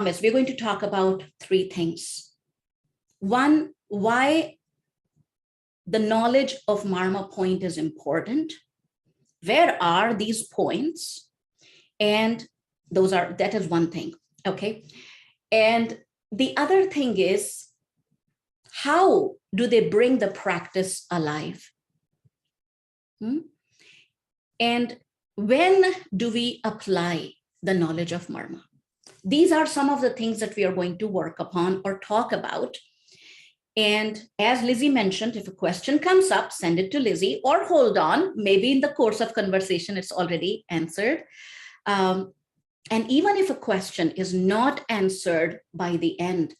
we're going to talk about three things. One, why the knowledge of Marma point is important. Where are these points? And that is one thing, okay? And the other thing is, how do they bring the practice alive? And when do we apply the knowledge of Marma? These are some of the things that we are going to work upon or talk about. And as Lizzie mentioned, if a question comes up, send it to Lizzie, or hold on, maybe in the course of conversation, it's already answered. And even if a question is not answered by the end,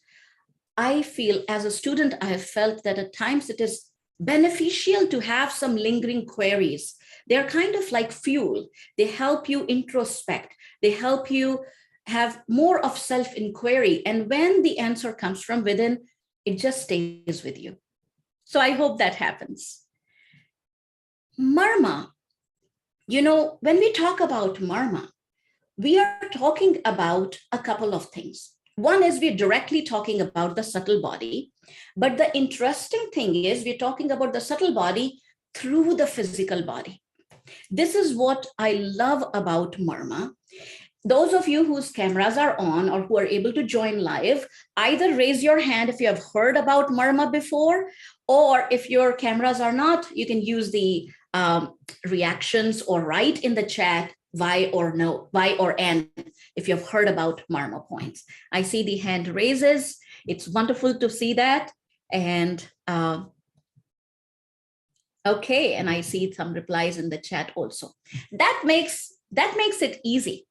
I feel as a student, I have felt that at times it is beneficial to have some lingering queries. They're kind of like fuel. They help you introspect. They help you have more of self-inquiry. And when the answer comes from within, it just stays with you. So I hope that happens. Marma, when we talk about Marma, we are talking about a couple of things. One is we're directly talking about the subtle body, but the interesting thing is we're talking about the subtle body through the physical body. This is what I love about Marma. Those of you whose cameras are on or who are able to join live, either raise your hand if you have heard about Marma before, or if your cameras are not, you can use the reactions or write in the chat why or no, why or and, if you've heard about Marma points. I see the hand raises. It's wonderful to see that. And okay, and I see some replies in the chat also. That makes it easy.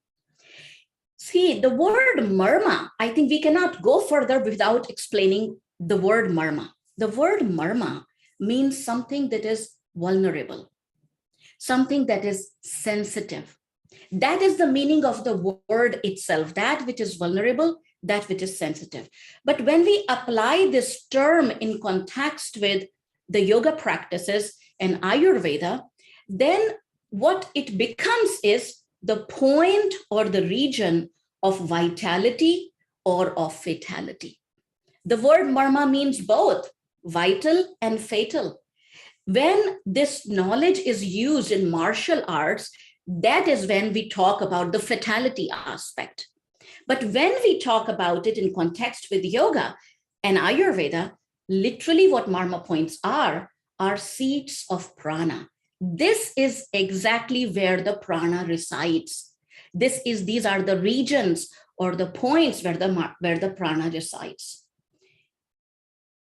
See, the word Marma, I think we cannot go further without explaining the word Marma. The word Marma means something that is vulnerable, something that is sensitive. That is the meaning of the word itself, that which is vulnerable, that which is sensitive. But when we apply this term in context with the yoga practices and Ayurveda, then what it becomes is the point or the region of vitality or of fatality. The word Marma means both vital and fatal. When this knowledge is used in martial arts, that is when we talk about the fatality aspect. But when we talk about it in context with yoga and Ayurveda, literally what Marma points are seats of prana. This is exactly where the prana resides. These are the regions or the points where the prana resides.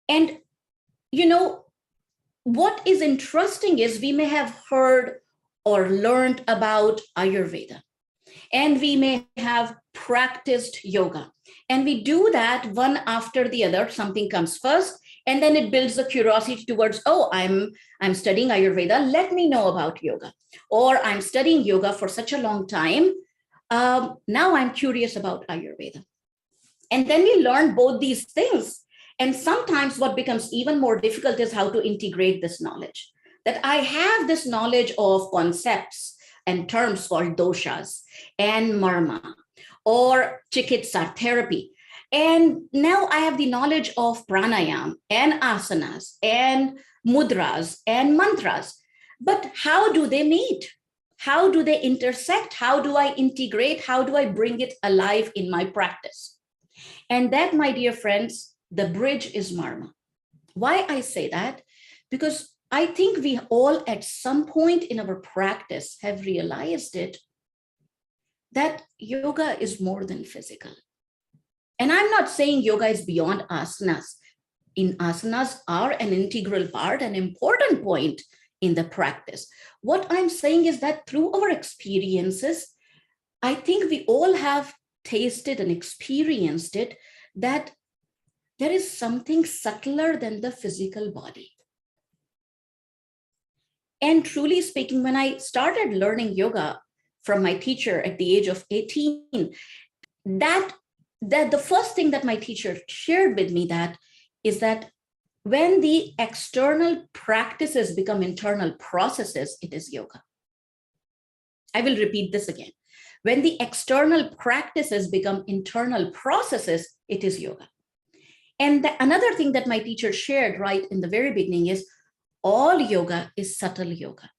And what is interesting is we may have heard or learned about Ayurveda, and we may have practiced yoga, and we do that one after the other. Something comes first, and then it builds the curiosity towards, oh, I'm studying Ayurveda, let me know about yoga. Or I'm studying yoga for such a long time, now I'm curious about Ayurveda. And then we learn both these things. And sometimes what becomes even more difficult is how to integrate this knowledge. That I have this knowledge of concepts and terms called doshas and marma or chikitsa therapy. And now I have the knowledge of pranayam and asanas and mudras and mantras. But how do they meet? How do they intersect? How do I integrate? How do I bring it alive in my practice? And that, my dear friends, the bridge is Marma. Why I say that? Because I think we all at some point in our practice have realized it, that yoga is more than physical. And I'm not saying yoga is beyond asanas. Asanas are an integral part, an important point in the practice. What I'm saying is that through our experiences, I think we all have tasted and experienced it, that there is something subtler than the physical body. And truly speaking, when I started learning yoga from my teacher at the age of 18, that the first thing that my teacher shared with me is that when the external practices become internal processes, it is yoga. I will repeat this again. When the external practices become internal processes, it is yoga. And another thing that my teacher shared right in the very beginning is all yoga is subtle yoga.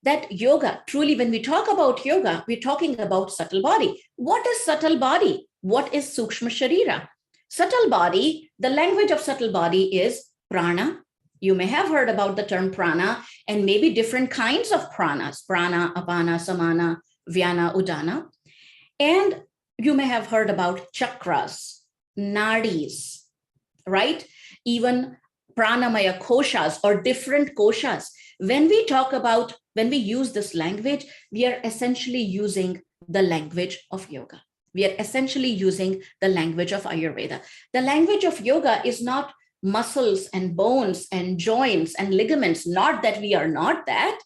That yoga, truly, when we talk about yoga, we're talking about subtle body. What is subtle body? What is Sukshma Sharira? Subtle body, the language of subtle body is prana. You may have heard about the term prana and maybe different kinds of pranas, prana, apana, samana, vyana, udana. And you may have heard about chakras, nadis, right? Even pranamaya koshas or different koshas. When we use this language, we are essentially using the language of yoga. We are essentially using the language of Ayurveda. The language of yoga is not muscles and bones and joints and ligaments. Not that we are not that.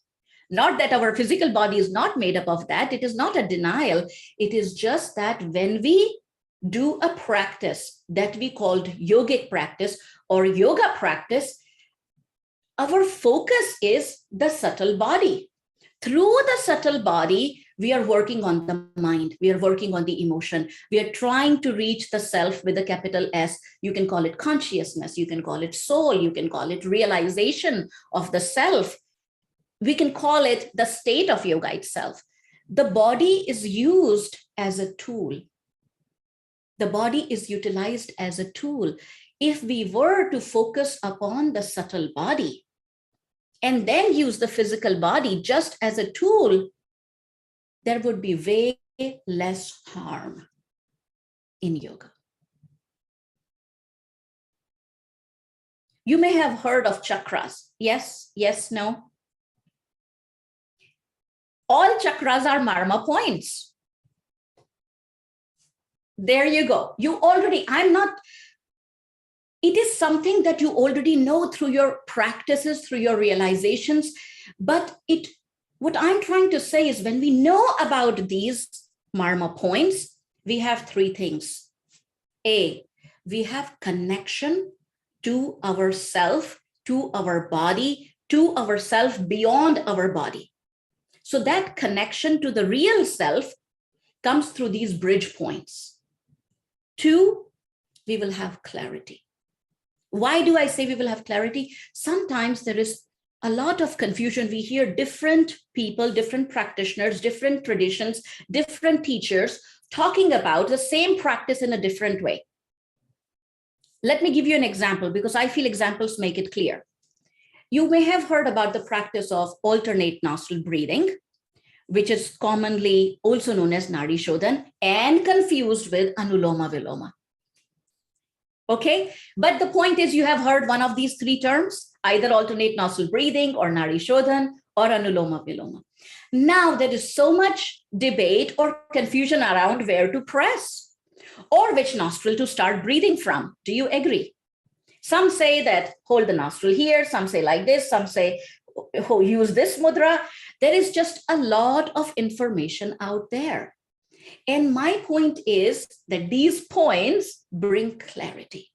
Not that our physical body is not made up of that. It is not a denial. It is just that when we do a practice that we called yogic practice or yoga practice, our focus is the subtle body. Through the subtle body, we are working on the mind. We are working on the emotion. We are trying to reach the self with a capital S. You can call it consciousness. You can call it soul. You can call it realization of the self. We can call it the state of yoga itself. The body is used as a tool. The body is utilized as a tool. If we were to focus upon the subtle body and then use the physical body just as a tool, there would be way less harm in yoga. You may have heard of chakras. Yes, yes, no. All chakras are Marma points. There you go. It is something that you already know through your practices, through your realizations. But what I'm trying to say is when we know about these Marma points, we have three things. A, we have connection to ourself, to our body, to ourself beyond our body. So that connection to the real self comes through these bridge points. Two, we will have clarity. Why do I say we will have clarity? Sometimes there is a lot of confusion. We hear different people, different practitioners, different traditions, different teachers talking about the same practice in a different way. Let me give you an example because I feel examples make it clear. You may have heard about the practice of alternate nostril breathing, which is commonly also known as Nadi Shodhana and confused with Anuloma Viloma. Okay, but the point is you have heard one of these three terms, either alternate nostril breathing or Nadi Shodhana or Anuloma Viloma. Now there is so much debate or confusion around where to press or which nostril to start breathing from. Do you agree? Some say that hold the nostril here, some say like this, some say use this mudra. There is just a lot of information out there. And my point is that these points bring clarity.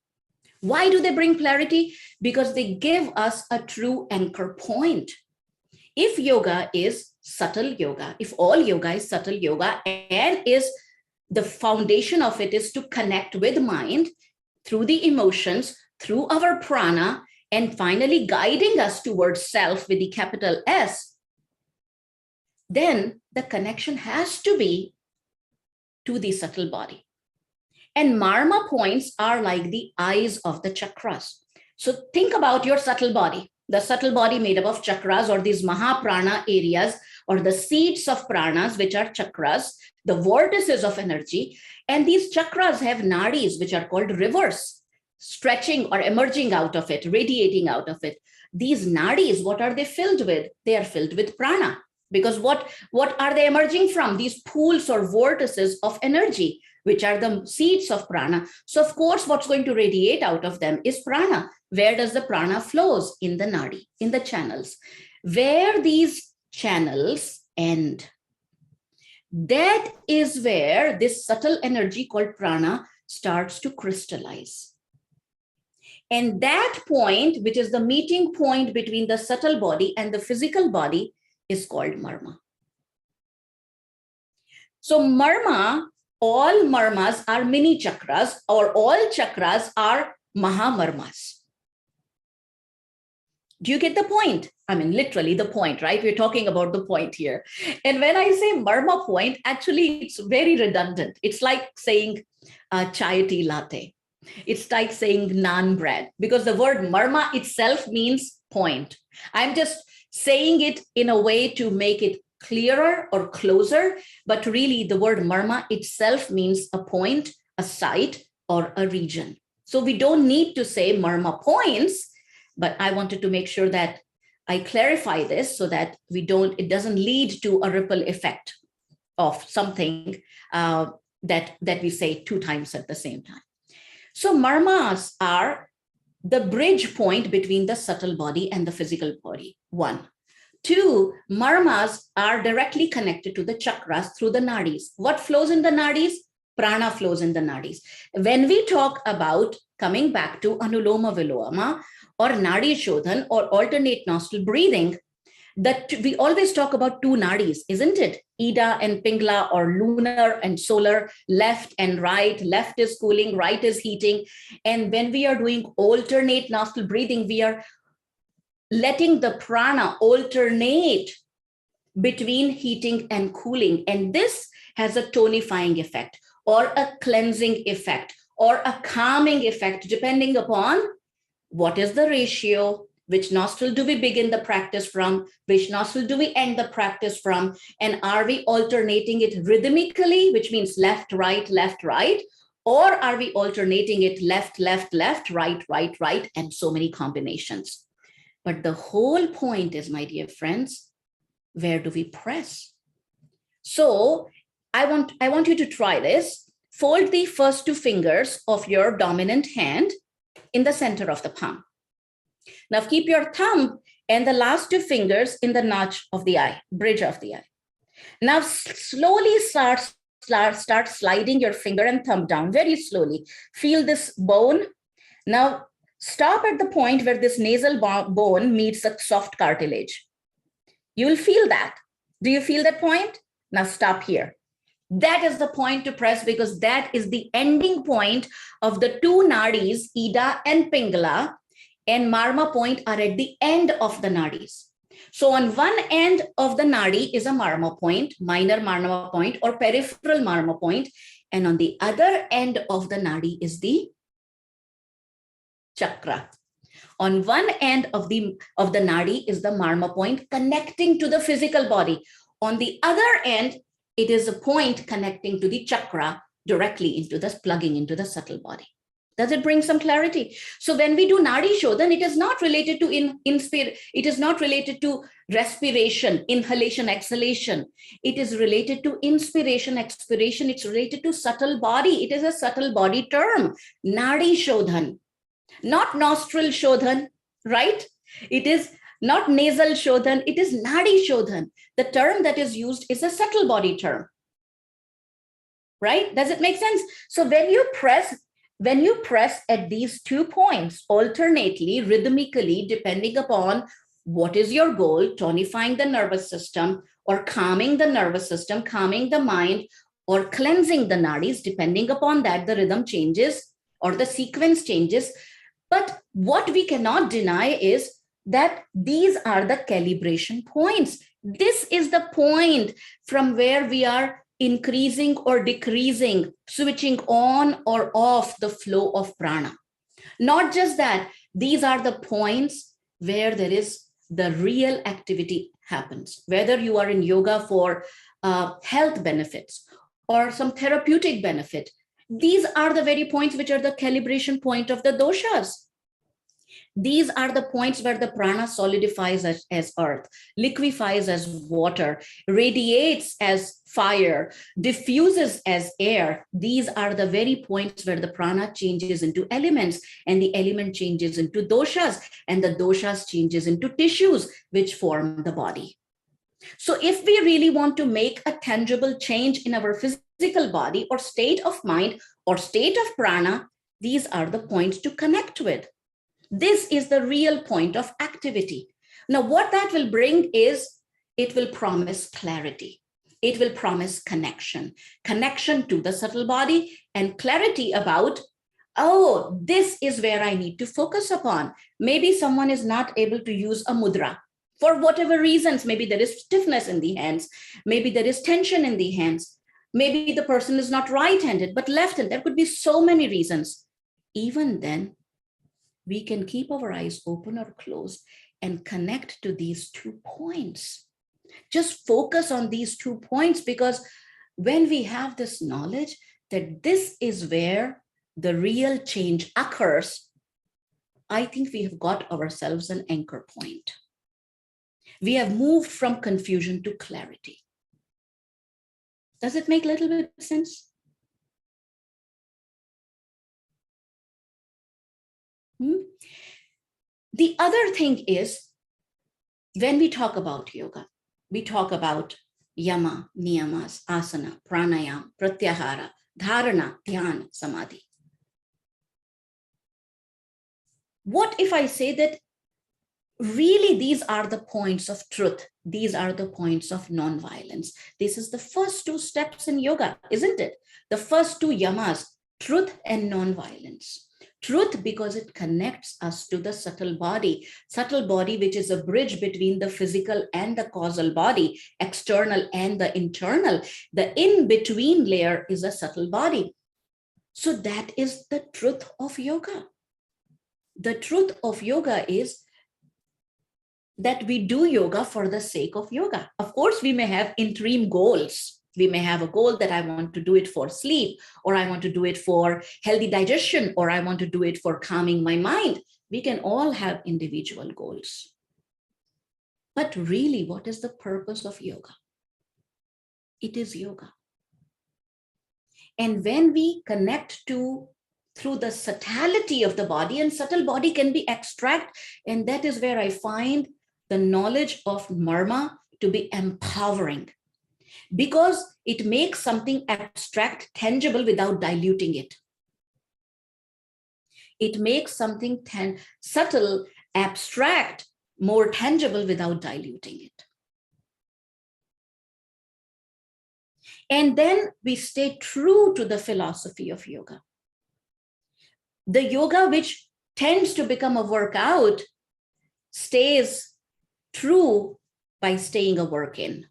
Why do they bring clarity? Because they give us a true anchor point. If yoga is subtle yoga, if all yoga is subtle yoga and is the foundation of it is to connect with mind through the emotions, through our prana, and finally guiding us towards self with the capital S, then the connection has to be to the subtle body. And Marma points are like the eyes of the chakras. So think about your subtle body, the subtle body made up of chakras or these mahaprana areas or the seats of pranas, which are chakras, the vortices of energy. And these chakras have nadis, which are called rivers, stretching or emerging out of it, radiating out of it. These nadis, what are they filled with? They are filled with prana. Because what are they emerging from? These pools or vortices of energy, which are the seeds of prana. So of course, what's going to radiate out of them is prana. Where does the prana flows? In the nadi, in the channels. Where these channels end, that is where this subtle energy called prana starts to crystallize. And that point, which is the meeting point between the subtle body and the physical body, is called marma. So marma, all marmas are mini chakras, or all chakras are mahamarmas. Do you get the point? I mean, literally the point, right? We're talking about the point here. And when I say Marma point, actually, it's very redundant. It's like saying chai tea latte. It's like saying naan bread, because the word Marma itself means point. I'm just saying it in a way to make it clearer or closer, but really the word Marma itself means a point, a site, or a region. So we don't need to say Marma points, but I wanted to make sure that I clarify this so that it doesn't lead to a ripple effect of something that we say two times at the same time. So marmas are the bridge point between the subtle body and the physical body, one. Two, marmas are directly connected to the chakras through the nadis. What flows in the nadis? Prana flows in the nadis. When we talk about coming back to Anuloma Viloma or Nadi Shodhan or alternate nostril breathing, that we always talk about two nadis, isn't it? Ida and Pingla, or lunar and solar, left and right. Left is cooling, right is heating. And when we are doing alternate nostril breathing, we are letting the prana alternate between heating and cooling. And this has a tonifying effect or a cleansing effect or a calming effect, depending upon what is the ratio, which nostril do we begin the practice from, which nostril do we end the practice from, and are we alternating it rhythmically, which means left, right, or are we alternating it left, left, left, right, right, right, and so many combinations. But the whole point is, my dear friends, where do we press? So I want you to try this. Fold the first two fingers of your dominant hand in the center of the palm. Now keep your thumb and the last two fingers in the notch of the eye, bridge of the eye. Now slowly start sliding your finger and thumb down very slowly. Feel this bone. Now stop at the point where this nasal bone meets the soft cartilage. You will feel that. Do you feel that point? Now stop here. That is the point to press, because that is the ending point of the two nadis, Ida and Pingala, and Marma point are at the end of the nadis. So on one end of the nadi is a Marma point, minor Marma point or peripheral Marma point, and on the other end of the nadi is the chakra. On one end of the nadi is the Marma point connecting to the physical body. On the other end, it is a point connecting to the chakra directly into this, plugging into the subtle body. Does it bring some clarity? So when we do Nadi Shodhan, it is not related to it is not related to respiration, inhalation, exhalation. It is related to inspiration, expiration. It's related to subtle body. It is a subtle body term, Nadi Shodhan, not nostril Shodhan, right? It is not nasal Shodhan, it is Nadi Shodhan. The term that is used is a subtle body term, right? Does it make sense? So when you press at these 2 points alternately, rhythmically, depending upon what is your goal, tonifying the nervous system or calming the nervous system, calming the mind, or cleansing the nadis, depending upon that, the rhythm changes or the sequence changes. But what we cannot deny is that these are the calibration points. This is the point from where we are increasing or decreasing, switching on or off the flow of prana. Not just that, these are the points where there is the real activity happens, whether you are in yoga for health benefits or some therapeutic benefit. These are the very points which are the calibration point of the doshas. These are the points where the prana solidifies as earth, liquefies as water, radiates as fire, diffuses as air. These are the very points where the prana changes into elements, and the element changes into doshas, and the doshas changes into tissues which form the body. So if we really want to make a tangible change in our physical body or state of mind or state of prana, these are the points to connect with. This is the real point of activity. Now, what that will bring is it will promise clarity. It will promise connection to the subtle body and clarity about, oh, this is where I need to focus upon. Maybe someone is not able to use a mudra for whatever reasons. Maybe there is stiffness in the hands. Maybe there is tension in the hands. Maybe the person is not right-handed, but left-handed. There could be so many reasons. Even then, we can keep our eyes open or closed and connect to these 2 points. Just focus on these 2 points, because when we have this knowledge that this is where the real change occurs, I think we have got ourselves an anchor point. We have moved from confusion to clarity. Does it make a little bit of sense? The other thing is, when we talk about yoga, we talk about yama, niyamas, asana, pranayam, pratyahara, dharana, dhyana, samadhi. What if I say that really these are the points of truth? These are the points of non-violence. This is the first 2 steps in yoga, isn't it? The first 2 yamas, truth and non-violence. Truth, because it connects us to the subtle body, which is a bridge between the physical and the causal body, external and the internal. The in-between layer is a subtle body. So that is the truth of yoga. The truth of yoga is that we do yoga for the sake of yoga. Of course, we may have interim goals. We may have a goal that I want to do it for sleep, or I want to do it for healthy digestion, or I want to do it for calming my mind. We can all have individual goals. But really, what is the purpose of yoga? It is yoga. And when we connect through the subtlety of the body, and subtle body can be abstract, and that is where I find the knowledge of Marma to be empowering, because it makes something abstract tangible without diluting it. It makes something subtle, abstract, more tangible without diluting it. And then we stay true to the philosophy of yoga. The yoga which tends to become a workout stays true by staying a work-in.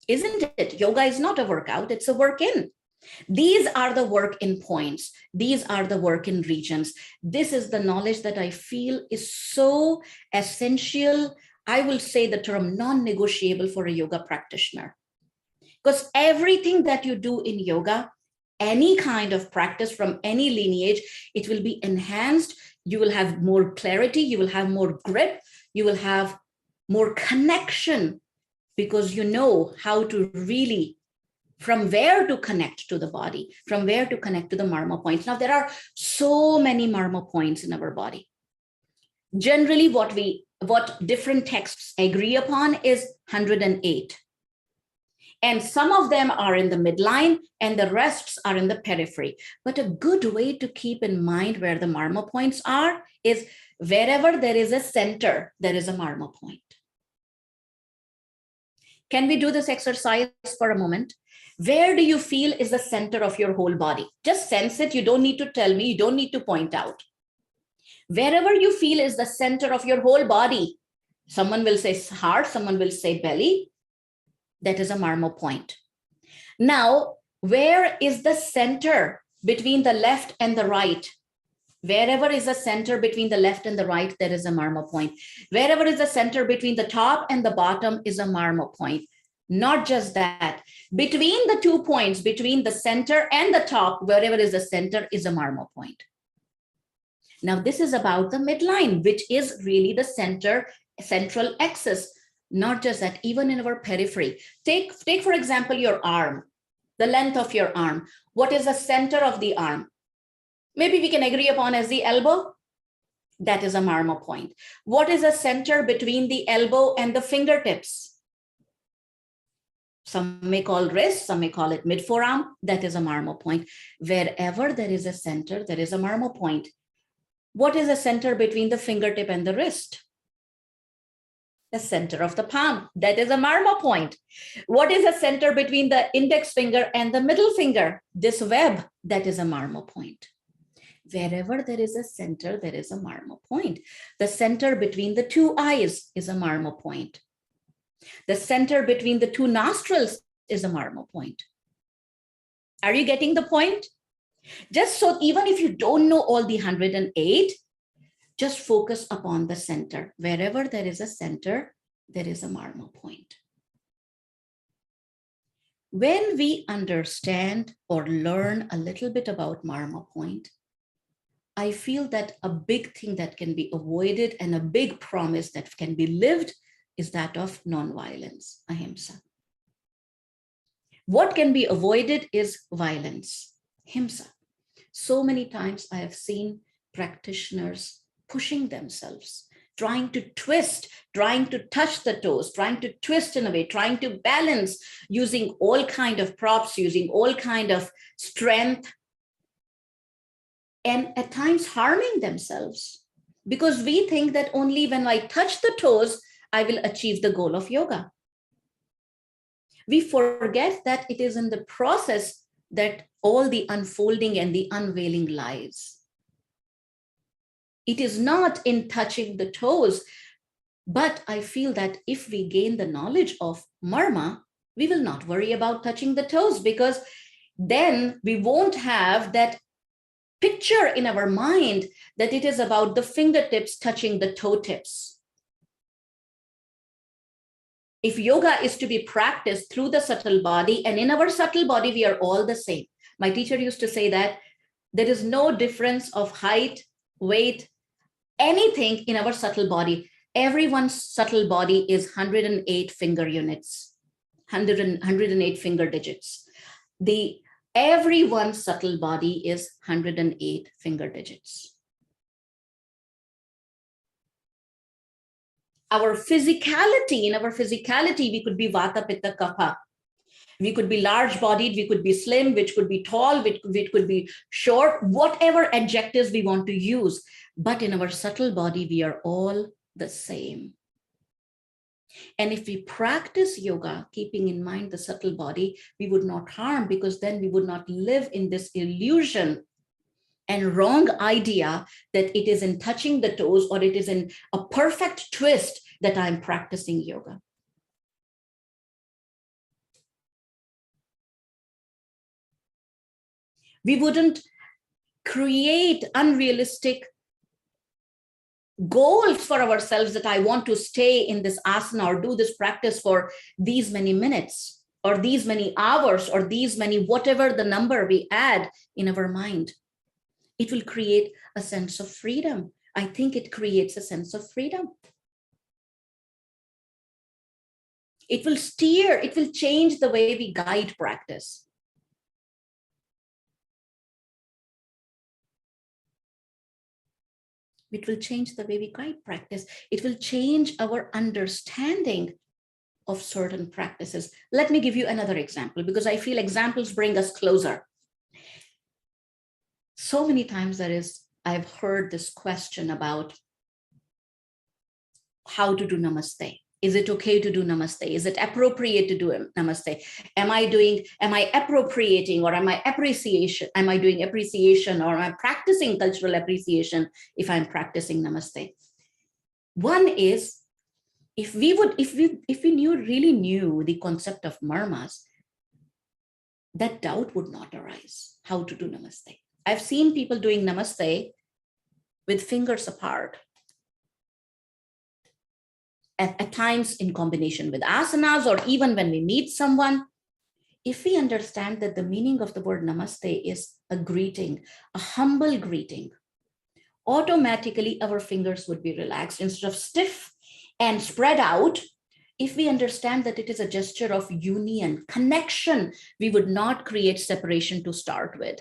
Isn't it? Yoga is not a workout, it's a work-in. These are the work-in points. These are the work-in regions. This is the knowledge that I feel is so essential. I will say the term non-negotiable for a yoga practitioner. Because everything that you do in yoga, any kind of practice from any lineage, it will be enhanced. You will have more clarity, you will have more grip, you will have more connection, because you know how to really, from where to connect to the body, from where to connect to the Marma points. Now, there are so many Marma points in our body. Generally, what different texts agree upon is 108. And some of them are in the midline and the rests are in the periphery. But a good way to keep in mind where the Marma points are is wherever there is a center, there is a Marma point. Can we do this exercise for a moment? Where do you feel is the center of your whole body? Just sense it. You don't need to tell me. You don't need to point out. Wherever you feel is the center of your whole body, someone will say heart, someone will say belly. That is a Marma point. Now, where is the center between the left and the right? Wherever is the center between the left and the right, there is a Marma point. Wherever is the center between the top and the bottom is a Marma point. Not just that, between the 2 points, between the center and the top, wherever is the center is a Marma point. Now, this is about the midline, which is really the central axis. Not just that, even in our periphery. Take, for example, your arm, the length of your arm. What is the center of the arm? Maybe we can agree upon as the elbow. That is a Marma point. What is the center between the elbow and the fingertips? Some may call wrist, some may call it mid forearm. That is a Marma point. Wherever there is a center, there is a Marma point. What is the center between the fingertip and the wrist? The center of the palm. That is a Marma point. What is the center between the index finger and the middle finger? This web, that is a Marma point. Wherever there is a center, there is a Marma point. The center between the two eyes is a Marma point. The center between the two nostrils is a Marma point. Are you getting the point? Just so even if you don't know all the 108, just focus upon the center. Wherever there is a center, there is a Marma point. When we understand or learn a little bit about Marma point, I feel that a big thing that can be avoided and a big promise that can be lived is that of nonviolence, ahimsa. What can be avoided is violence, himsa. So many times I have seen practitioners pushing themselves, trying to twist, trying to touch the toes, trying to twist in a way, trying to balance, using all kind of props, using all kind of strength, and at times harming themselves, because we think that only when I touch the toes, I will achieve the goal of yoga. We forget that it is in the process that all the unfolding and the unveiling lies. It is not in touching the toes, but I feel that if we gain the knowledge of Marma, we will not worry about touching the toes, because then we won't have that picture in our mind that it is about the fingertips touching the toe tips. If yoga is to be practiced through the subtle body, and in our subtle body, we are all the same. My teacher used to say that there is no difference of height, weight, anything in our subtle body. Everyone's subtle body is 108 finger units, 108 finger digits. Everyone's subtle body is 108 finger digits. In our physicality, we could be Vata, Pitta, Kapha. We could be large bodied, we could be slim, which could be tall, which could be short, whatever adjectives we want to use. But in our subtle body, we are all the same. And if we practice yoga, keeping in mind the subtle body, we would not harm, because then we would not live in this illusion and wrong idea that it is in touching the toes or it is in a perfect twist that I'm practicing yoga. We wouldn't create unrealistic goals for ourselves that I want to stay in this asana or do this practice for these many minutes or these many hours or these many, whatever the number we add in our mind. It will create a sense of freedom. I think it creates a sense of freedom. It will steer, it will change the way we guide practice. It will change the way we guide practice. It will change our understanding of certain practices. Let me give you another example, because I feel examples bring us closer. So many times I've heard this question about how to do Namaste. Is it okay to do Namaste? Is it appropriate to do Namaste? Am I appropriating, or am I doing appreciation, or am I practicing cultural appreciation if I'm practicing Namaste? One is, if we really knew the concept of marmas, that doubt would not arise how to do Namaste. I've seen people doing Namaste with fingers apart. At times in combination with asanas, or even when we meet someone. If we understand that the meaning of the word Namaste is a greeting, a humble greeting, automatically our fingers would be relaxed instead of stiff and spread out. If we understand that it is a gesture of union, connection, we would not create separation to start with.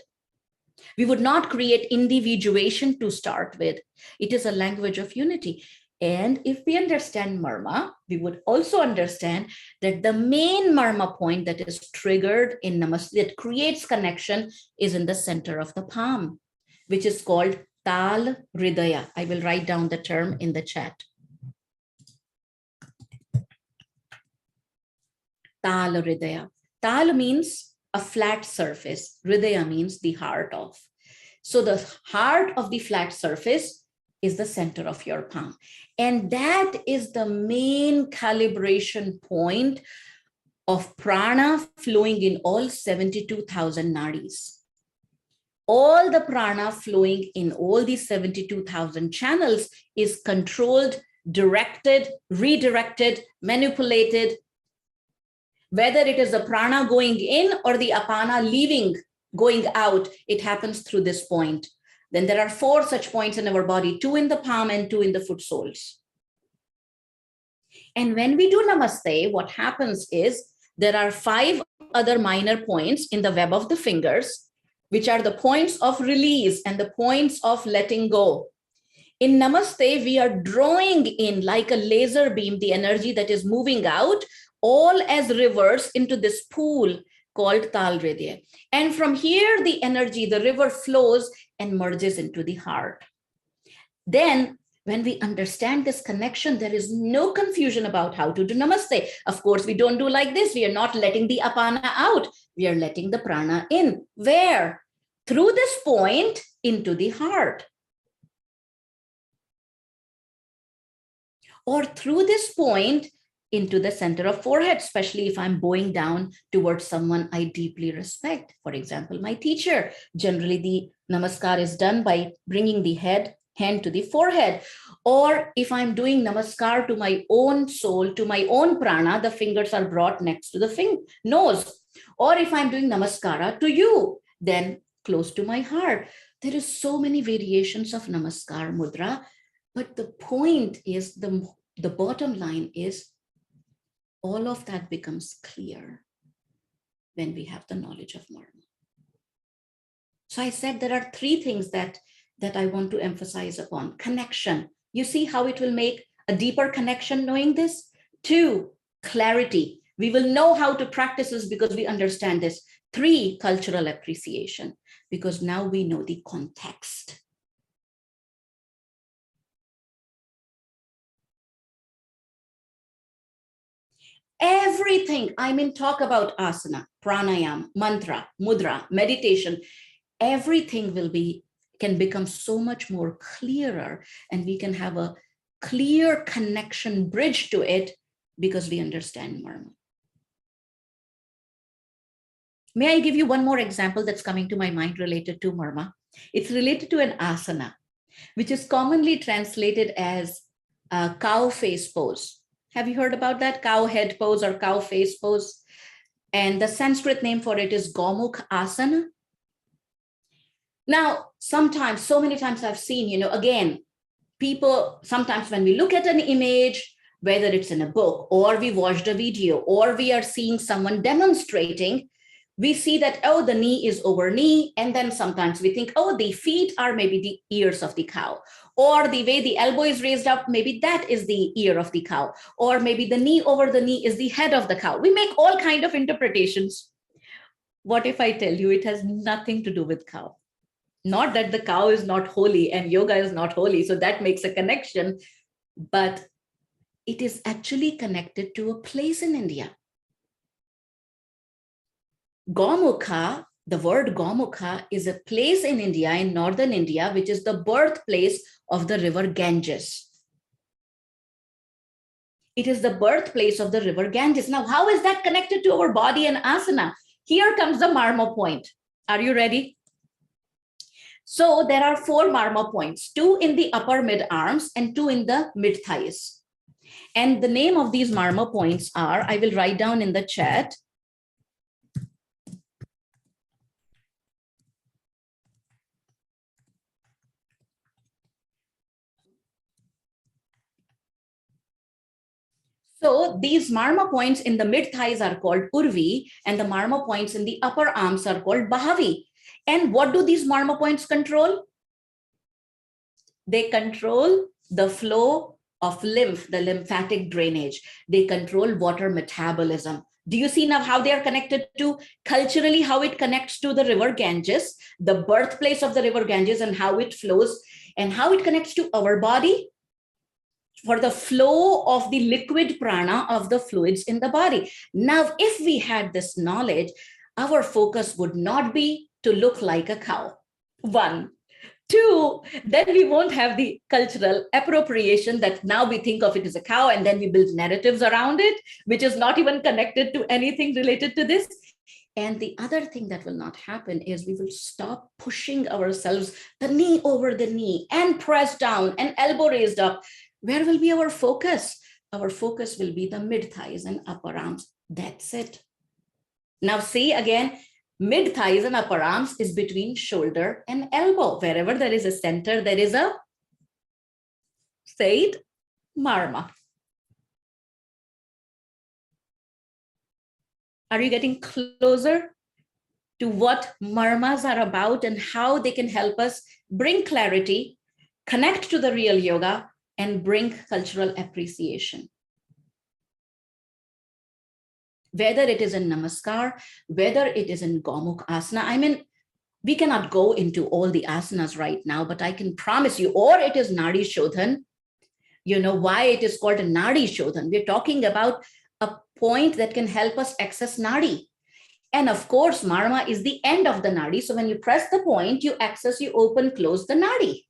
We would not create individuation to start with. It is a language of unity. And if we understand Marma, we would also understand that the main Marma point that is triggered in Namaste, that creates connection, is in the center of the palm, which is called Tal Hridaya. I will write down the term in the chat. Tal Hridaya. Tal means a flat surface. Hridaya means the heart of. So the heart of the flat surface is the center of your palm. And that is the main calibration point of prana flowing in all 72,000 nadis. All the prana flowing in all these 72,000 channels is controlled, directed, redirected, manipulated. Whether it is the prana going in or the apana leaving, going out, it happens through this point. Then there are 4 such points in our body, 2 in the palm and 2 in the foot soles. And when we do namaste, what happens is there are 5 other minor points in the web of the fingers, which are the points of release and the points of letting go. In namaste, we are drawing in like a laser beam the energy that is moving out, all as rivers into this pool called Tal Hridaya. And from here, the energy, the river flows and merges into the heart. Then when we understand this connection, there is no confusion about how to do namaste. Of course, we don't do like this. We are not letting the apana out. We are letting the prana in. Where? Through this point into the heart. Or through this point into the center of forehead, especially if I'm bowing down towards someone I deeply respect. For example, my teacher. Generally, the namaskar is done by bringing the hand to the forehead. Or if I'm doing namaskar to my own soul, to my own prana, the fingers are brought next to the nose. Or if I'm doing namaskara to you, then close to my heart. There is so many variations of namaskar mudra, but the point is, the bottom line is, all of that becomes clear when we have the knowledge of Marma. So I said there are 3 things that I want to emphasize upon. Connection. You see how it will make a deeper connection knowing this? 2, clarity. We will know how to practice this because we understand this. 3, cultural appreciation, because now we know the context. Everything, talk about asana, pranayam, mantra, mudra, meditation, everything can become so much more clearer, and we can have a clear connection bridge to it because we understand Marma. May I give you one more example that's coming to my mind related to Marma? It's related to an asana, which is commonly translated as a cow face pose. Have you heard about that? Cow head pose or cow face pose? And the Sanskrit name for it is Gomukh Asana. Now, sometimes, so many times I've seen, again, people, sometimes when we look at an image, whether it's in a book or we watched a video or we are seeing someone demonstrating, we see that, oh, the knee is over knee. And then sometimes we think, oh, the feet are maybe the ears of the cow. Or the way the elbow is raised up, maybe that is the ear of the cow. Or maybe the knee over the knee is the head of the cow. We make all kinds of interpretations. What if I tell you it has nothing to do with cow? Not that the cow is not holy and yoga is not holy, so that makes a connection, but it is actually connected to a place in India. Gomukha, the word Gomukha is a place in India, in northern India, which is the birthplace of the river Ganges. It is the birthplace of the river Ganges. Now, how is that connected to our body and asana? Here comes the Marma point. Are you ready? So there are 4 Marma points, 2 in the upper mid arms and 2 in the mid thighs. And the name of these Marma points are, I will write down in the chat. So these Marma points in the mid thighs are called Urvi, and the Marma points in the upper arms are called Bahavi. And what do these Marma points control? They control the flow of lymph, the lymphatic drainage. They control water metabolism. Do you see now how they are connected to culturally, how it connects to the river Ganges, the birthplace of the river Ganges, and how it flows and how it connects to our body? for the flow of the liquid prana of the fluids in the body. Now, if we had this knowledge, our focus would not be to look like a cow. One. Two, then we won't have the cultural appropriation that now we think of it as a cow and then we build narratives around it, which is not even connected to anything related to this. And the other thing that will not happen is we will stop pushing ourselves, the knee over the knee and press down and elbow raised up. Where will be our focus? Our focus will be the mid thighs and upper arms. That's it. Now see again, mid thighs and upper arms is between shoulder and elbow. Wherever there is a center, there is a, say it, marma. Are you getting closer to what marmas are about and how they can help us bring clarity, connect to the real yoga, and bring cultural appreciation? Whether it is in Namaskar, whether it is in Gomukh Asana. I mean, we cannot go into all the asanas right now, but I can promise you, or it is Nadi Shodhan. You know why it is called a Nadi Shodhan. We're talking about a point that can help us access Nadi. And of course, Marma is the end of the Nadi. So when you press the point, you access, you open, close the Nadi.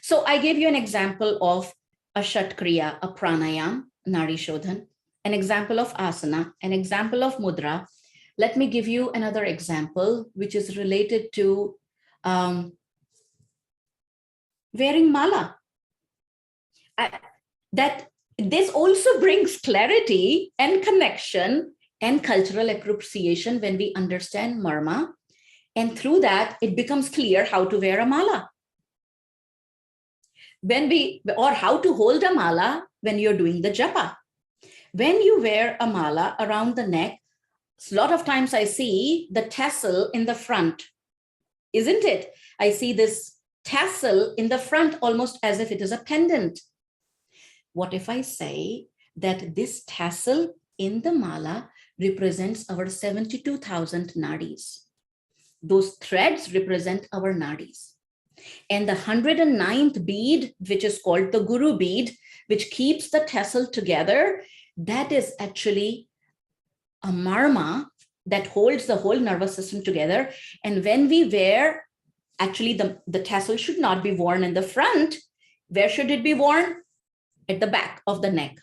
So I gave you an example of a Shatkriya, a pranayam, Nadi Shodhan, an example of asana, an example of mudra. Let me give you another example, which is related to wearing mala. That this also brings clarity and connection and cultural appreciation when we understand marma. And through that, it becomes clear how to wear a mala. Or how to hold a mala when you're doing the japa. When you wear a mala around the neck, a lot of times I see the tassel in the front, isn't it? I see this tassel in the front almost as if it is a pendant. What if I say that this tassel in the mala represents our 72,000 nadis? Those threads represent our nadis. And the 109th bead, which is called the Guru bead, which keeps the tassel together, that is actually a marma that holds the whole nervous system together. And when we wear, actually the tassel should not be worn in the front. Where should it be worn? At the back of the neck.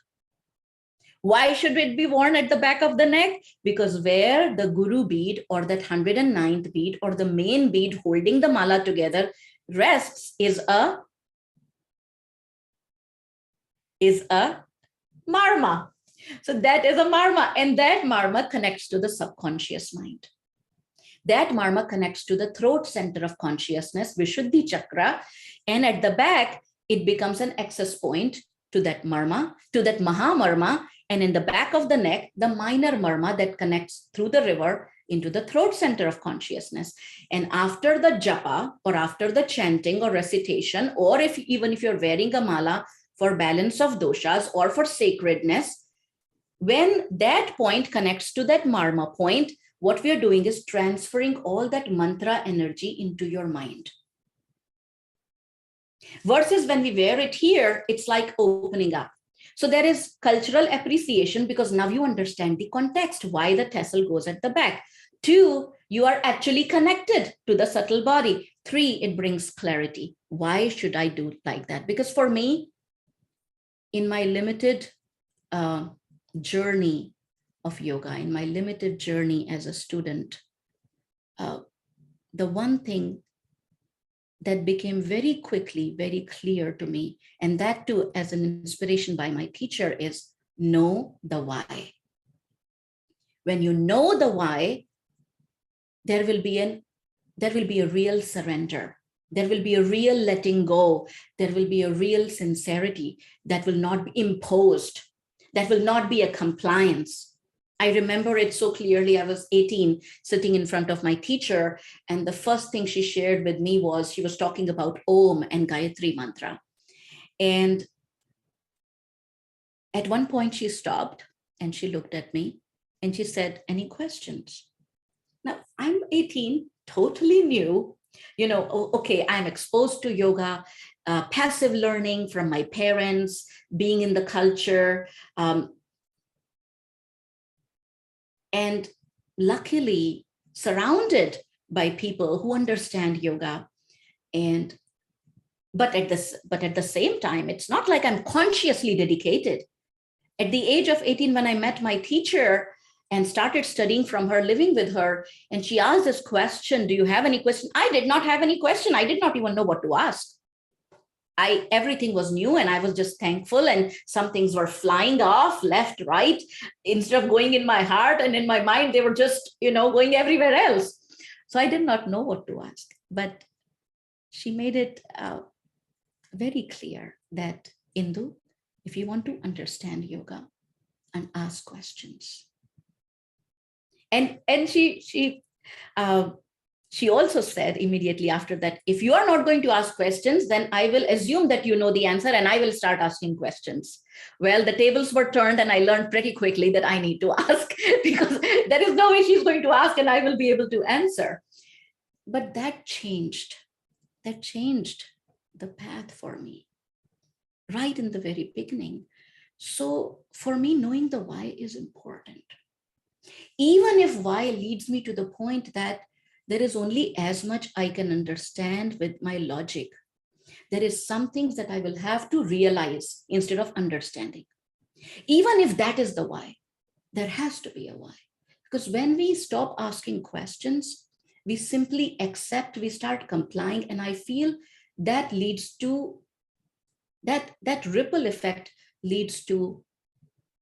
Why should it be worn at the back of the neck? Because where the Guru bead or that 109th bead or the main bead holding the mala together rests is a marma. So that is a marma, and that marma connects to the subconscious mind. That marma connects to the throat center of consciousness, Vishuddhi chakra, and at the back, it becomes an access point to that marma, to that mahamarma, and in the back of the neck, the minor marma that connects through the river into the throat center of consciousness. And after the japa or after the chanting or recitation, or even if you're wearing a mala for balance of doshas or for sacredness, when that point connects to that marma point, what we are doing is transferring all that mantra energy into your mind. Versus when we wear it here, it's like opening up. So there is cultural appreciation because now you understand the context, why the tassel goes at the back. 2, you are actually connected to the subtle body. 3, it brings clarity. Why should I do like that? Because for me, in my limited journey of yoga, in my limited journey as a student, the one thing that became very quickly, very clear to me, and that too as an inspiration by my teacher, is know the why. When you know the why, there will be a real surrender. There will be a real letting go. There will be a real sincerity that will not be imposed. That will not be a compliance. I remember it so clearly. I was 18, sitting in front of my teacher, and the first thing she shared with me was she was talking about Om and Gayatri mantra. And at one point she stopped and she looked at me and she said, "Any questions?" Now I'm 18. totally new. Okay, I'm exposed to yoga, passive learning from my parents, being in the culture, and luckily surrounded by people who understand yoga. And but at the same time, it's not like I'm consciously dedicated. At the age of 18, when I met my teacher and started studying from her, living with her, and she asked this question, do you have any question? I did not have any question. I did not even know what to ask. Everything was new, and I was just thankful, and some things were flying off left, right, instead of going in my heart and in my mind, they were just, going everywhere else. So I did not know what to ask, but she made it very clear that, Indu, if you want to understand yoga, and ask questions. And she also said immediately after that, if you are not going to ask questions, then I will assume that you know the answer and I will start asking questions. Well, the tables were turned, and I learned pretty quickly that I need to ask, because there is no way she's going to ask and I will be able to answer. But that changed the path for me right in the very beginning. So for me, knowing the why is important. Even if why leads me to the point that there is only as much I can understand with my logic, there is some things that I will have to realize instead of understanding. Even if that is the why, there has to be a why. Because when we stop asking questions, we simply accept, we start complying, and I feel that leads to that ripple effect leads to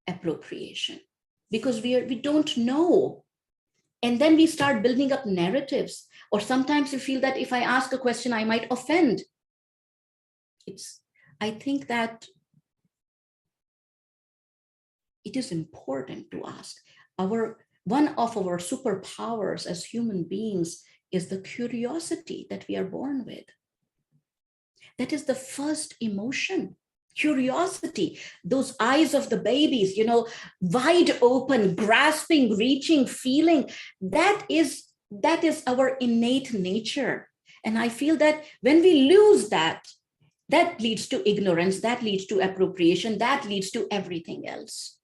appropriation, because we don't know. And then we start building up narratives, or sometimes we feel that if I ask a question, I might offend. I think that it is important to ask. One of our superpowers as human beings is the curiosity that we are born with. That is the first emotion, curiosity. Those eyes of the babies, wide open, grasping, reaching, feeling. That is our innate nature. And I feel that when we lose that leads to ignorance, that leads to appropriation, that leads to everything else.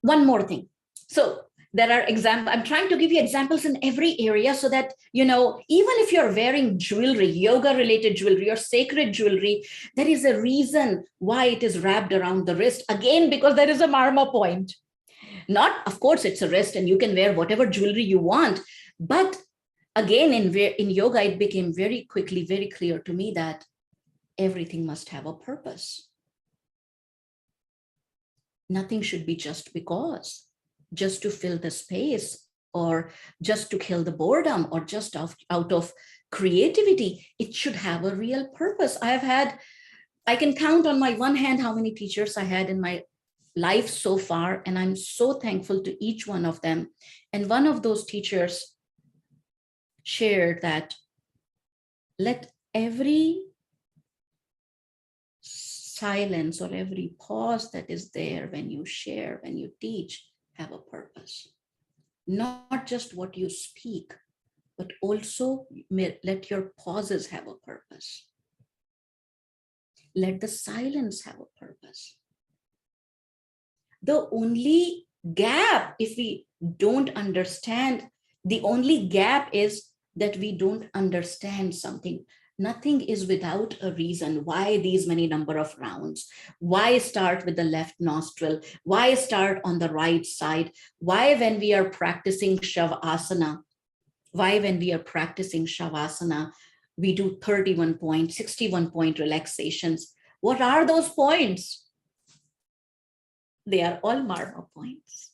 One more thing. So there are examples. I'm trying to give you examples in every area so that, even if you're wearing jewelry, yoga related jewelry or sacred jewelry, there is a reason why it is wrapped around the wrist. Again, because there is a Marma point. Not, of course, it's a wrist and you can wear whatever jewelry you want. But again, in yoga, it became very quickly, very clear to me that everything must have a purpose. Nothing should be just because, just to fill the space, or just to kill the boredom, or just out of creativity. It should have a real purpose. I can count on my one hand how many teachers I had in my life so far, and I'm so thankful to each one of them. And one of those teachers shared that let every silence or every pause that is there when you share, when you teach, have a purpose. Not just what you speak, but also let your pauses have a purpose. Let the silence have a purpose. The only gap, if we don't understand, the only gap is that we don't understand something. Nothing is without a reason. Why these many number of rounds? Why start with the left nostril? Why start on the right side? Why when we are practicing Shavasana, we do 31 point, 61 point relaxations? What are those points? They are all Marma points.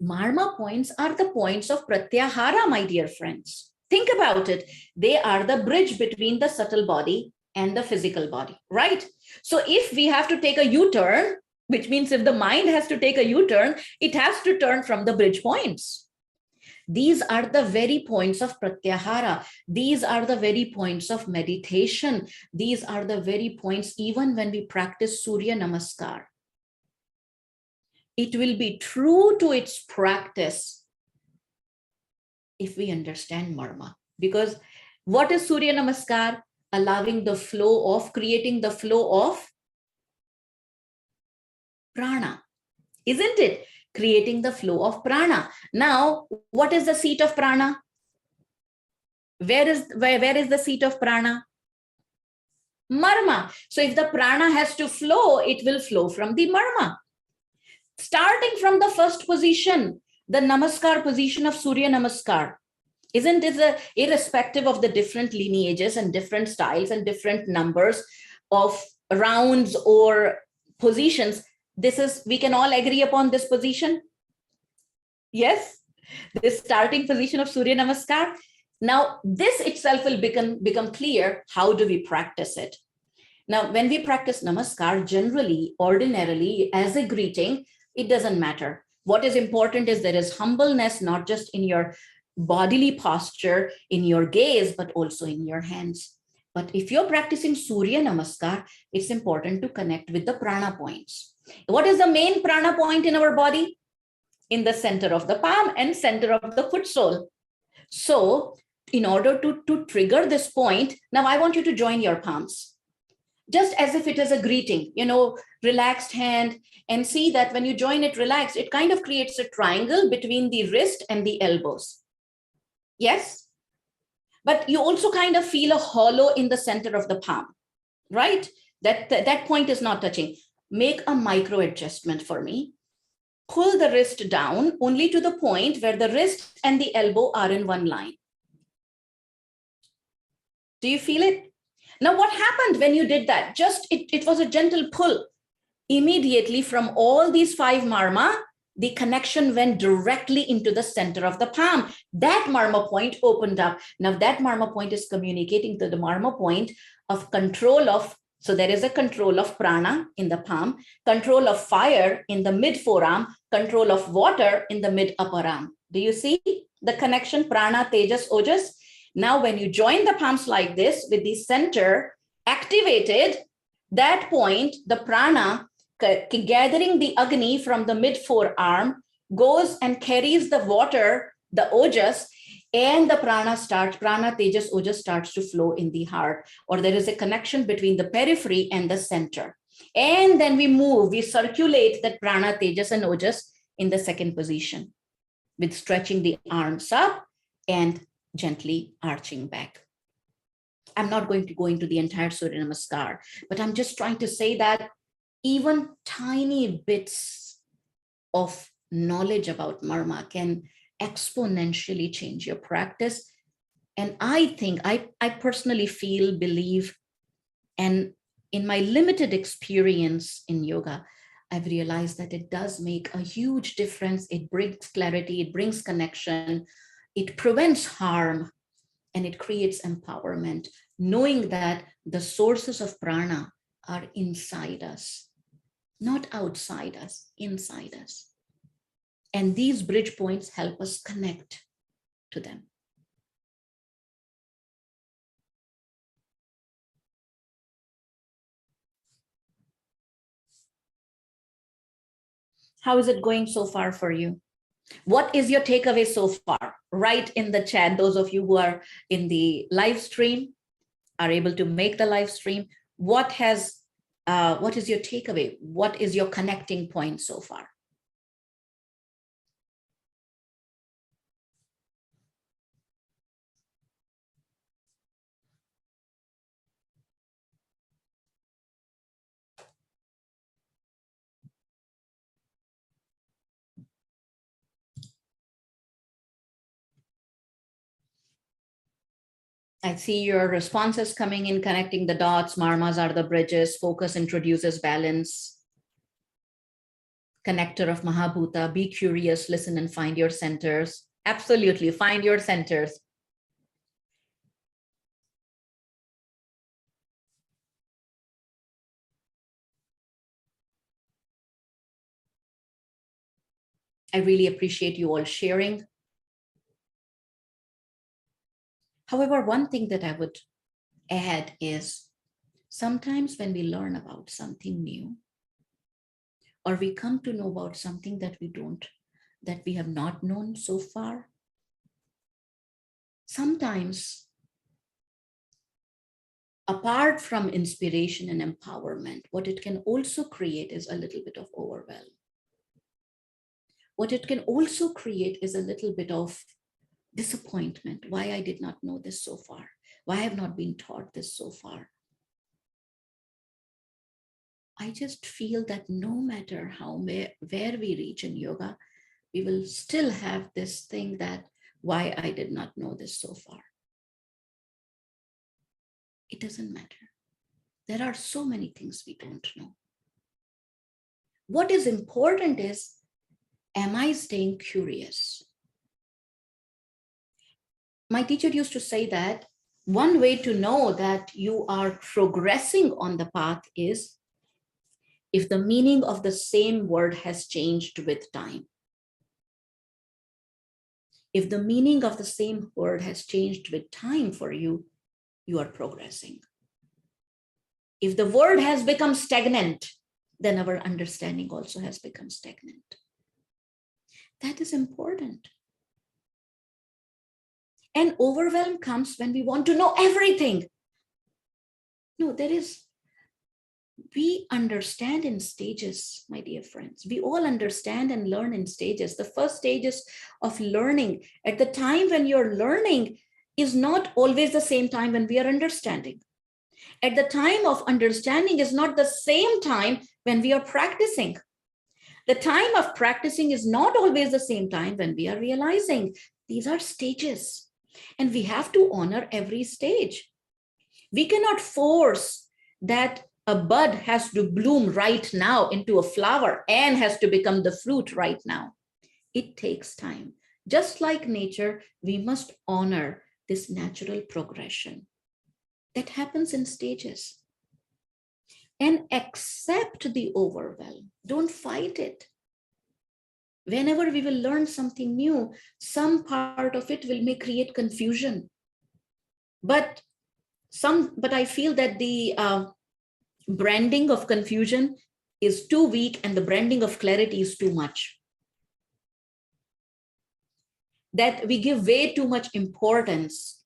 Marma points are the points of Pratyahara, my dear friends. Think about it. They are the bridge between the subtle body and the physical body, right? So if we have to take a U-turn, which means if the mind has to take a U-turn, it has to turn from the bridge points. These are the very points of pratyahara. These are the very points of meditation. These are the very points even when we practice Surya Namaskar. It will be true to its practice if we understand Marma. Because what is Surya Namaskar? Allowing the flow of, creating the flow of prana, isn't it? Creating the flow of prana. Now, what is the seat of prana? Where is the seat of prana? Marma. So if the prana has to flow, it will flow from the marma. Starting from the first position, the namaskar position of Surya Namaskar, isn't it irrespective of the different lineages and different styles and different numbers of rounds or positions? We can all agree upon this position. Yes, this starting position of Surya Namaskar. Now, this itself will become clear. How do we practice it? Now, when we practice Namaskar, generally, ordinarily, as a greeting, it doesn't matter. What is important is there is humbleness, not just in your bodily posture, in your gaze, but also in your hands. But if you're practicing Surya Namaskar, it's important to connect with the prana points. What is the main prana point in our body? In the center of the palm and center of the foot sole. So in order to trigger this point, now I want you to join your palms. Just as if it is a greeting, relaxed hand, and see that when you join it relaxed, it kind of creates a triangle between the wrist and the elbows. Yes? But you also kind of feel a hollow in the center of the palm, right? That point is not touching. Make a micro adjustment for me. Pull the wrist down only to the point where the wrist and the elbow are in one line. Do you feel it? Now, what happened when you did that? It was a gentle pull. Immediately from all these 5 marma, the connection went directly into the center of the palm. That marma point opened up. Now that marma point is communicating to the marma point of control of, so there is a control of prana in the palm, control of fire in the mid forearm, control of water in the mid upper arm. Do you see the connection? Prana, tejas, ojas. Now, when you join the palms like this with the center activated, that point, the prana gathering the agni from the mid forearm goes and carries the water, the ojas, and the prana, tejas, ojas starts to flow in the heart, or there is a connection between the periphery and the center. And then we circulate that prana, tejas, and ojas in the second position with stretching the arms up and gently arching back. I'm not going to go into the entire Surya Namaskar, but I'm just trying to say that even tiny bits of knowledge about marma can exponentially change your practice. And I think, I personally believe, and in my limited experience in yoga, I've realized that it does make a huge difference. It brings clarity, it brings connection, it prevents harm, and it creates empowerment, knowing that the sources of prana are inside us, not outside us, inside us. And these bridge points help us connect to them. How is it going so far for you? What is your takeaway so far? Write in the chat, those of you who are in the live stream, are able to make the live stream. What is your takeaway? What is your connecting point so far? I see your responses coming in, connecting the dots. Marmas are the bridges. Focus introduces balance. Connector of Mahabhuta. Be curious, listen, and find your centers. Absolutely, find your centers. I really appreciate you all sharing. However, one thing that I would add is sometimes when we learn about something new, or we come to know about something that we have not known so far, sometimes apart from inspiration and empowerment, what it can also create is a little bit of overwhelm. What it can also create is a little bit of disappointment. Why I did not know this so far? Why I have not been taught this so far? I just feel that no matter where we reach in yoga, we will still have this thing that why I did not know this so far. It doesn't matter. There are so many things we don't know. What is important is, am I staying curious? My teacher used to say that one way to know that you are progressing on the path is if the meaning of the same word has changed with time. If the meaning of the same word has changed with time for you, you are progressing. If the word has become stagnant, then our understanding also has become stagnant. That is important. And overwhelm comes when we want to know everything. No, we understand in stages, my dear friends. We all understand and learn in stages. The first stages of learning, at the time when you're learning, is not always the same time when we are understanding. At the time of understanding is not the same time when we are practicing. The time of practicing is not always the same time when we are realizing. These are stages, and we have to honor every stage. We cannot force that a bud has to bloom right now into a flower and has to become the fruit right now. It takes time. Just like nature, we must honor this natural progression that happens in stages. And accept the overwhelm. Don't fight it. Whenever we will learn something new, some part of it may create confusion. But I feel that the branding of confusion is too weak and the branding of clarity is too much. That we give way too much importance,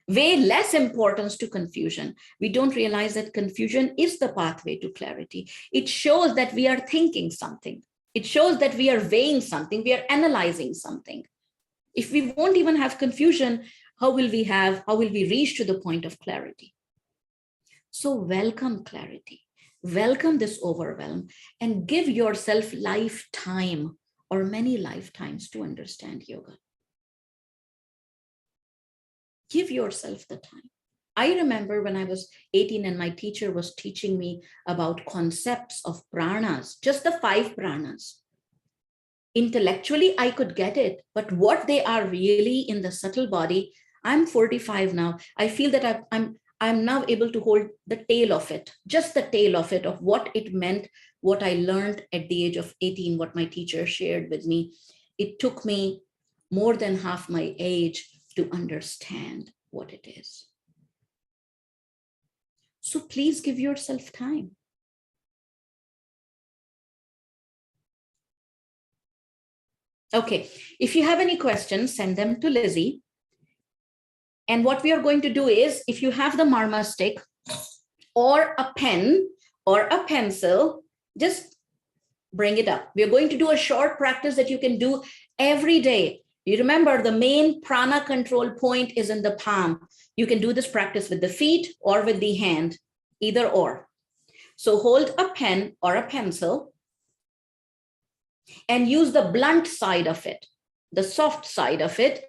way less importance to confusion. We don't realize that confusion is the pathway to clarity. It shows that we are thinking something. It shows that we are weighing something, we are analyzing something. If we won't even have confusion, how will we reach to the point of clarity? So welcome clarity, welcome this overwhelm, and give yourself lifetime or many lifetimes to understand yoga. Give yourself the time. I remember when I was 18 and my teacher was teaching me about concepts of pranas, just the 5 pranas. Intellectually, I could get it, but what they are really in the subtle body, I'm 45 now. I feel that I'm now able to hold the tail of it, just the tail of it, of what it meant, what I learned at the age of 18, what my teacher shared with me. It took me more than half my age to understand what it is. So please give yourself time. Okay, if you have any questions, send them to Lizzie. And what we are going to do is, if you have the Marma stick or a pen or a pencil, just bring it up. We are going to do a short practice that you can do every day. You remember the main prana control point is in the palm. You can do this practice with the feet or with the hand, either or. So hold a pen or a pencil and use the blunt side of it, the soft side of it.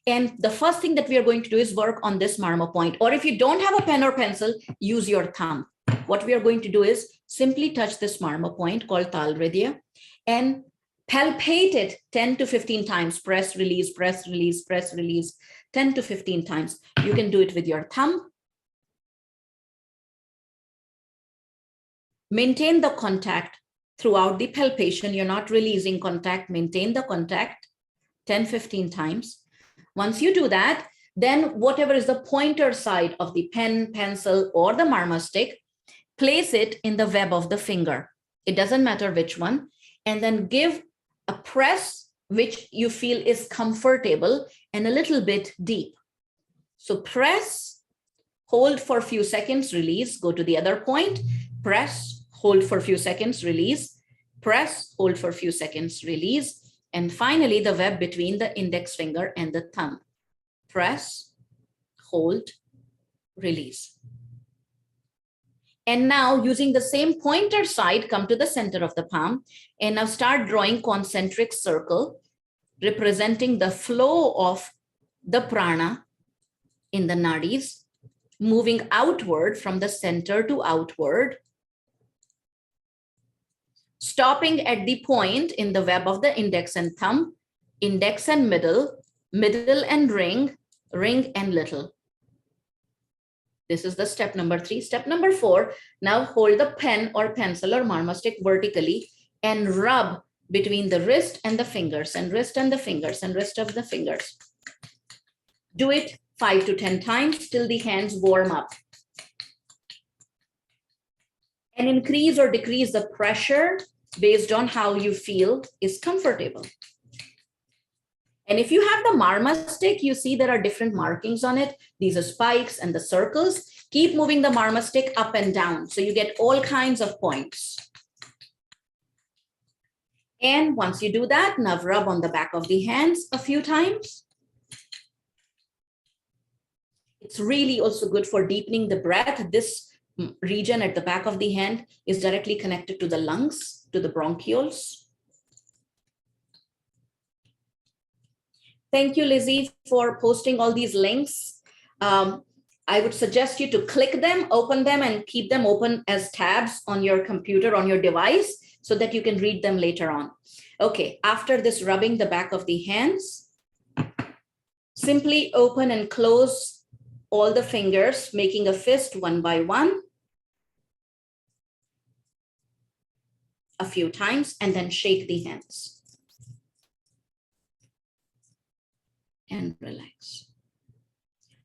And the first thing that we are going to do is work on this Marma point. Or if you don't have a pen or pencil, use your thumb. What we are going to do is simply touch this Marma point called Tal Hridaya and palpate it 10 to 15 times. Press, release, press, release, press, release, 10 to 15 times. You can do it with your thumb. Maintain the contact throughout the palpation. You're not releasing contact. Maintain the contact 10, 15 times. Once you do that, Then whatever is the pointer side of the pen, pencil, or the marma stick, place it in the web of the finger. It doesn't matter which one. And then give a press which you feel is comfortable and a little bit deep. So press, hold for a few seconds, release, go to the other point, press, hold for a few seconds, release, press, hold for a few seconds, release, and finally the web between the index finger and the thumb. Press, hold, release. And now using the same pointer side, come to the center of the palm and now start drawing concentric circle representing the flow of the prana in the nadis, moving outward from the center to outward, stopping at the point in the web of the index and thumb, index and middle, middle and ring, ring and little. This is the step number 3. Step number 4, now hold the pen or pencil or marma stick vertically and rub between the wrist and the fingers and wrist and the fingers and wrist of the fingers. Do it 5 to 10 times till the hands warm up. And increase or decrease the pressure based on how you feel is comfortable. And if you have the marma stick, you see there are different markings on it. These are spikes and the circles. Keep moving the marma stick up and down so you get all kinds of points. And once you do that, now rub on the back of the hands a few times. It's really also good for deepening the breath. This region at the back of the hand is directly connected to the lungs, to the bronchioles. Thank you, Lizzie, for posting all these links. I would suggest you to click them, open them, and keep them open as tabs on your computer, on your device, so that you can read them later on. Okay, after this rubbing the back of the hands, simply open and close all the fingers, making a fist one by one, a few times, and then shake the hands. And relax.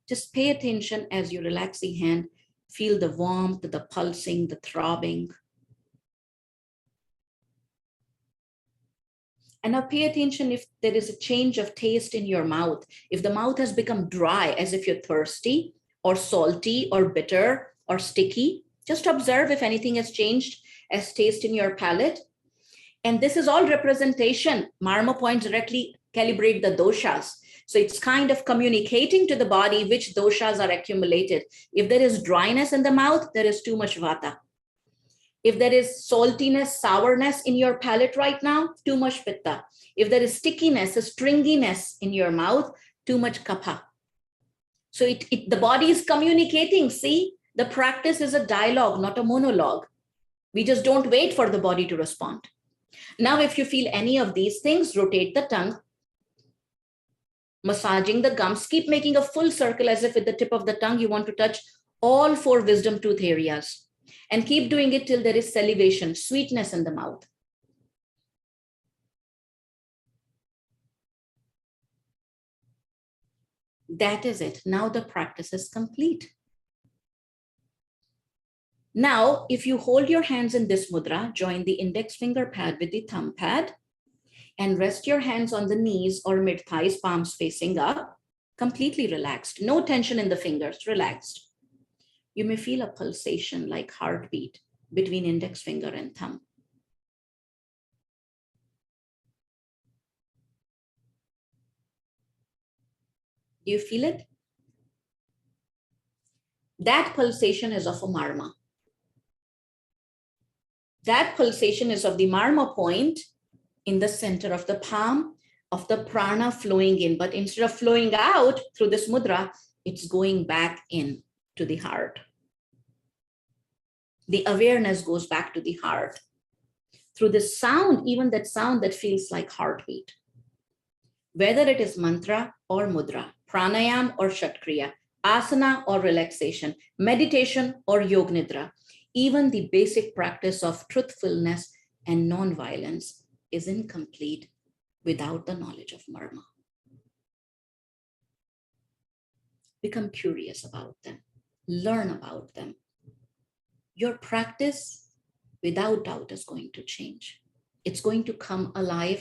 Just pay attention as you relax the hand, feel the warmth, the pulsing, the throbbing. And now pay attention if there is a change of taste in your mouth. If the mouth has become dry, as if you're thirsty or salty or bitter or sticky, just observe if anything has changed as taste in your palate. And this is all representation. Marma Points directly calibrate the doshas. So it's kind of communicating to the body which doshas are accumulated. If there is dryness in the mouth, there is too much vata. If there is saltiness, sourness in your palate right now, too much pitta. If there is stickiness, a stringiness in your mouth, too much kapha. So the body is communicating. See, the practice is a dialogue, not a monologue. We just don't wait for the body to respond. Now, if you feel any of these things, rotate the tongue, massaging the gums, keep making a full circle as if with the tip of the tongue, you want to touch all 4 wisdom tooth areas. And keep doing it till there is salivation, sweetness in the mouth. That is it. Now the practice is complete. Now, if you hold your hands in this mudra, join the index finger pad with the thumb pad and rest your hands on the knees or mid-thighs, palms facing up, completely relaxed. No tension in the fingers, relaxed. You may feel a pulsation like heartbeat between index finger and thumb. Do you feel it? That pulsation is of a marma. That pulsation is of the marma point in the center of the palm, of the prana flowing in. But instead of flowing out through this mudra, it's going back in to the heart. The awareness goes back to the heart. Through this sound, even that sound that feels like heartbeat. Whether it is mantra or mudra, pranayam or shatkriya, asana or relaxation, meditation or yog nidra, even the basic practice of truthfulness and non-violence is incomplete without the knowledge of marma. become curious about them, learn about them. Your practice, without doubt, is going to change. It's going to come alive